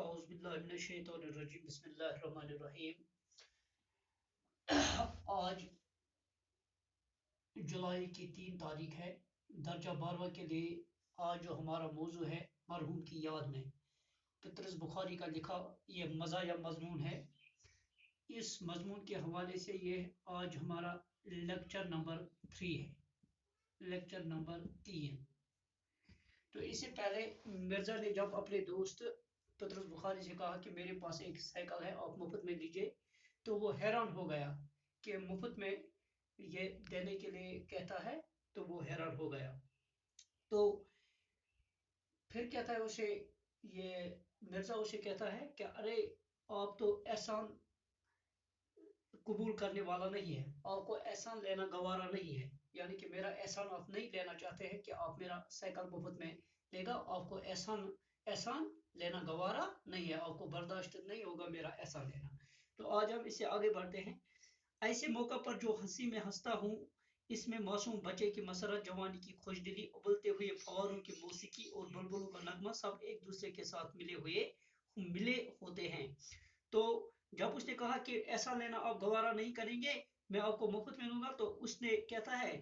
اعوذ باللہ من الشیطان الرجیم بسم اللہ الرحمن الرحیم۔ آج جولائی کی 3 تاریخ ہے۔ درجہ 12 کے لیے آج جو ہمارا موضوع ہے مرحوم کی یاد میں، پطرس بخاری کا لکھا یہ مزایا مضمون ہے۔ اس مضمون کے حوالے سے یہ آج ہمارا لیکچر نمبر 3 ہے، لیکچر نمبر 3۔ تو اس سے پہلے مرزا نے جب اپنے دوست پطرس بخاری سے کہا کہ میرے پاس ایک سائیکل ہے، آپ مفت میں دیجئے، تو وہ حیران ہو گیا کہ مفت میں یہ دینے کے لیے کہتا ہے، تو وہ حیران ہو گیا۔ تو پھر کہتا ہے اسے، یہ مرزا اسے کہتا ہے کہ ارے آپ تو احسان قبول کرنے والا نہیں ہے، آپ کو احسان لینا گوارا نہیں ہے، یعنی کہ میرا احسان آپ نہیں لینا چاہتے ہیں کہ آپ میرا سائیکل مفت میں لے گا، آپ کو احسان لینا گوارا نہیں ہے، آپ کو برداشت نہیں ہوگا میرا احسان لینا۔ تو آج ہم اس سے آگے بڑھتے ہیں۔ ایسے موقع پر جو ہنسی میں ہنستا ہوں، اس میں معصوم بچے کی مسرت، جوانی کی خوش دلی، ابلتے ہوئے فواروں کی موسیقی اور بلبلوں کا نغمہ سب ایک دوسرے کے ساتھ ملے ہوتے ہیں۔ تو جب اس نے کہا کہ ایسا لینا آپ گوارا نہیں کریں گے، میں آپ کو مفت میں لوں گا، تو اس نے کہتا ہے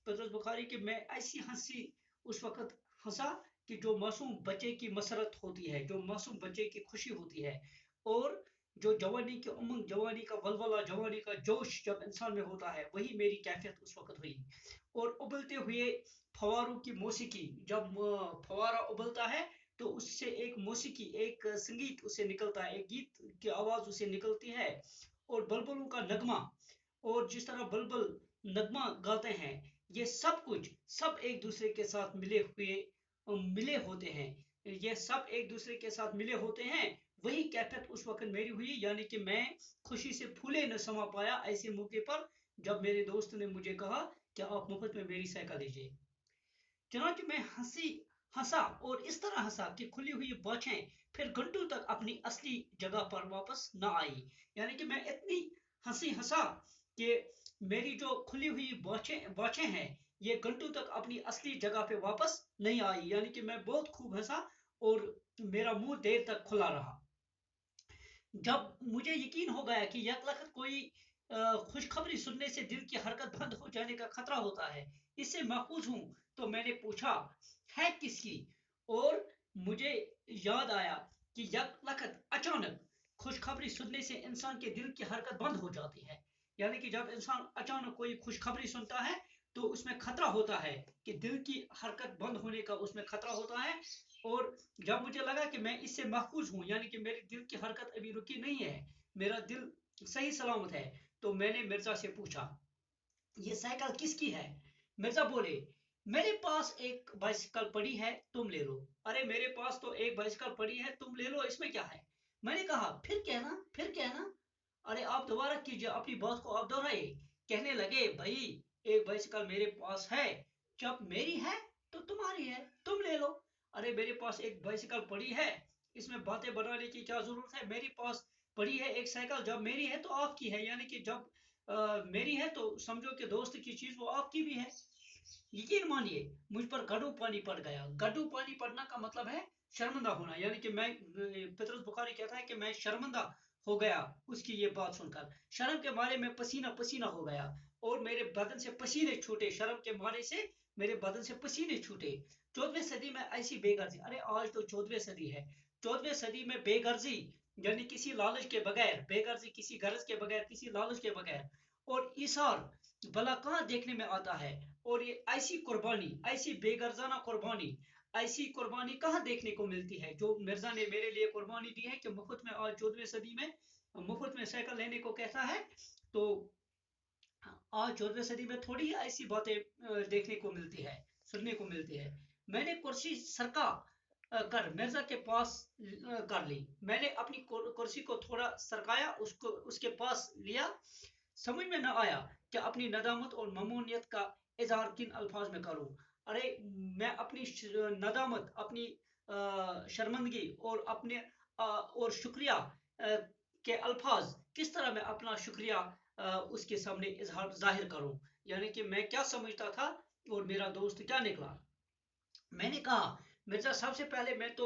پطرس بخاری کہ میں ایسی ہنسی اس وقت ہنسا کہ جو معصوم بچے کی مسرت ہوتی ہے، جو معصوم بچے کی خوشی ہوتی ہے، اور جو جوانی کی امنگ، جوانی کا ولولہ، جوانی کا جوش جب انسان میں ہوتا ہے، وہی میری کیفیت اس وقت ہوئی۔ اور ابلتے ہوئے فواروں کی موسیقی، جب فوارہ ابلتا ہے تو اس سے ایک موسیقی، ایک سنگیت اسے نکلتا ہے، ایک گیت کی آواز اسے نکلتی ہے، اور بلبلوں کا نغمہ، اور جس طرح بلبل نغمہ گاتے ہیں، یہ سب ایک دوسرے کے ساتھ ملے ہوتے ہیں، یہ سب ایک دوسرے کے ساتھ ملے ہوتے ہیں، وہی کیفیت اس وقت میری ہوئی، یعنی کہ میں خوشی سے پھولے نہ سما پایا ایسے موقع پر جب میرے دوست نے مجھے کہا کہ آپ مفت میں میری سائیکل لیجیے۔ چنانچہ میں ہنسا اور اس طرح ہنسا کہ کھلی ہوئی باچھیں پھر گھنٹوں تک اپنی اصلی جگہ پر واپس نہ آئی، یعنی کہ میں اتنی ہنسا کہ میری جو کھلی ہوئی باچھیں ہیں یہ گھنٹوں تک اپنی اصلی جگہ پہ واپس نہیں آئی، یعنی کہ میں بہت خوب ہنسا اور میرا منہ دیر تک کھلا رہا۔ جب مجھے یقین ہو گیا کہ یک لخت کوئی خوشخبری سننے سے دل کی حرکت بند ہو جانے کا خطرہ ہوتا ہے، اس سے محفوظ ہوں، تو میں نے پوچھا ہے کس کی، اور مجھے یاد آیا کہ یک لخت اچانک خوشخبری سننے سے انسان کے دل کی حرکت بند ہو جاتی ہے، یعنی کہ جب انسان اچانک کوئی خوشخبری سنتا ہے تو اس میں خطرہ ہوتا ہے کہ دل کی حرکت بند ہونے کا اس میں خطرہ ہوتا ہے، اور جب مجھے لگا کہ میں اس سے محفوظ ہوں، یعنی کہ میرے دل کی حرکت ابھی رکی نہیں ہے، میرا دل صحیح سلامت ہے، تو میں نے مرزا سے پوچھا یہ سائیکل کس کی ہے؟ مرزا بولے میرے پاس ایک بائسیکل پڑی ہے، تم لے لو۔ ارے میرے پاس تو ایک بائسیکل پڑی ہے، تم لے لو، اس میں کیا ہے؟ میں نے کہا پھر کہنا۔ ارے آپ دوبارہ کیجئے، اپنی بات کو آپ دہرائیے۔ کہنے لگے بھائی ایک بائسیکل میرے پاس ہے، جب میری ہے تو تمہاری ہے، تم لے لو۔ ارے میرے پاس ایک بائسیکل پڑی ہے، اس میں باتیں بنانے کی کیا ضرورت ہے؟ میرے پاس پڑی ہے ایک سائیکل، جب میری ہے تو آپ کی ہے، یعنی کہ جب میری ہے تو سمجھو کہ دوست کی چیز وہ آپ کی بھی ہے۔ یقین مانیے مجھ پر گڈو پانی پڑ گیا۔ گڈو پانی پڑنا کا مطلب ہے شرمندہ ہونا، یعنی کہ میں پطرس بخاری کہتا ہے کہ میں شرمندہ ہو گیا اس کی یہ بات سن کر، شرم کے مارے میں پسینہ ہو گیا، اور میرے بدن سے پسینے چھوٹے، شرم کے مارے سے میرے بدن سے پسینے چھوٹے۔ 14ویں صدی میں ایسی بے غرضی، ارے آج تو 14ویں صدی ہے، 14ویں صدی میں بے غرضی یعنی کسی لالچ کے بغیر، بے غرضی کسی غرض کے بغیر، کسی لالچ کے بغیر، اور ایثار بلا کہاں دیکھنے میں آتا ہے، اور یہ ایسی قربانی، ایسی بے غرضانہ قربانی، ایسی قربانی کہاں دیکھنے کو ملتی ہے جو مرزا نے میرے لیے قربانی دی ہے کہ مفت میں آج 14ویں صدی میں مفت میں سائیکل لینے کو کہتا ہے۔ تو آج 14ویں صدی میں تھوڑی ایسی باتیں دیکھنے کو ملتی ہے، سننے کو ملتی ہے۔ میں نے کرسی سرکا کر مرزا کے پاس کر لی، میں نے اپنی کرسی کو تھوڑا سرکایا، اس کے پاس لیا۔ سمجھ میں نہ آیا کہ اپنی ندامت اور ممنونیت کا اظہار کن الفاظ میں کروں۔ ارے میں اپنی ندامت، اپنی شرمندگی اور شکریہ کے الفاظ کس طرح میں اپنا شکریہ اس کے سامنے ظاہر کروں، یعنی کہ میں کیا سمجھتا تھا اور میرا دوست کیا نکلا۔ میں نے کہا مرزا صاحب سے پہلے میں تو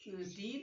3